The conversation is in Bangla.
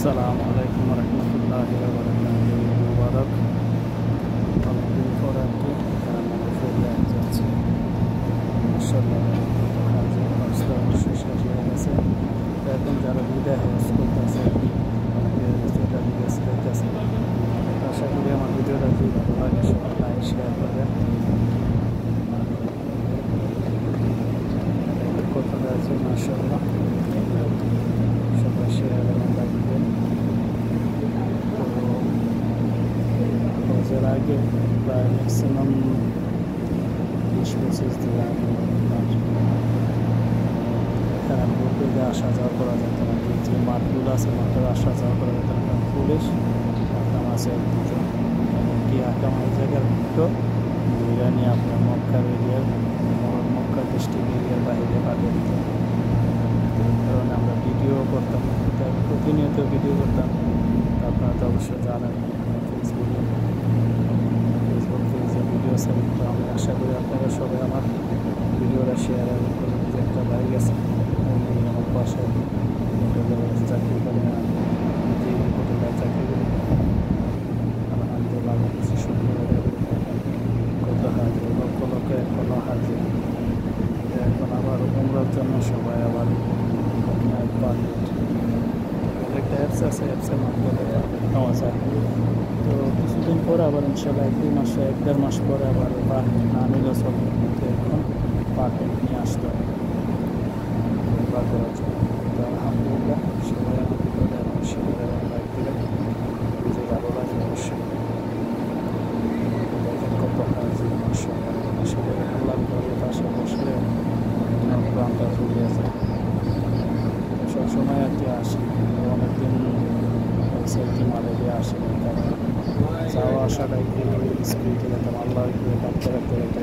আসসালামু আলাইকুম রহমতুল্লাহি ওয়া বারাকাতুহু মুবারক। অনেকদিন পর আর কি আমাদের ফিরে যাচ্ছি। মাশাআল্লাহ রাস্তা শেষ হয়ে গেছে। এখন যারা বিদায় হজ করতেছে অনেকে ভিডিওটা দেখতেছে। আশা করি আমার ভিডিওটা যদি ভালো লাগে সবাই লাইক শেয়ার করবেন। কোথায় আছে মাশাআল্লাহ সবাই শেয়ার এবং লাইক দেন। তো হজের আগে প্রায় ম্যাক্সিমাম 20-25 দিন আগে এখানে বুকে আসা যাওয়া করা যেত না। যে মাঠগুলো আছে মাঠের আসা যাওয়া করা যেত না, কারণ পুলিশ আকাম আছে দুজন, এমনকি আকাম এই জায়গার ভিতরে ধরে নিয়ে আপনার মক্কার এরিয়ার মক্কা ডিস্ট্রিক্ট এরিয়ার বাইরে পাঠিয়ে দিত। কারণ আমরা ভিডিও করতাম, প্রতিনিয়ত ভিডিও করতাম। আপনারা তো অবশ্যই জানেন ফেসবুক পেজে ভিডিও ছাড়ি। তো আমি আশা করি আপনারা সবাই আমার ভিডিওটা শেয়ার করবেন। যে একটা বাইক আছে আমার বাসায় চাকরি করে, যে হোটেলে চাকরি করি আলহামদুলিল্লাহ কিছু সুন্দর কত হাজির লক্ষ লক্ষ এখনও হাজির। এখন আবার উমরার জন্য সবাই আবার একটা অ্যাপস আছে, অ্যাপসের মাধ্যমে পাওয়া যায়। তো কিছুদিন পরে আবার ইনশাল্লাহ 1-2 মাস পরে আবার না নিলে চলবে, কিন্তু এখন পারমিট নিয়ে আসতে হবে করার জন্য। তো আলহামদুলিল্লাহ সবাই আমার ভিডিওটা এখন শেয়ার এবং লাইক দিলেন, যে ভালো লাগে অবশ্যই। দেখেন কত হাজির মাশাআল্লাহ, আসলে আল্লাহ পাশে বসলে প্রাণটা জুড়ে আছে। সবসময় আর কি আসি, অনেকদিন হয়েছে আর কি মালেরিয়া আসে, কারণ যাওয়া আসাটাই কি স্কুল থেকে যেতাম আল্লাহ রাখতে রাখতে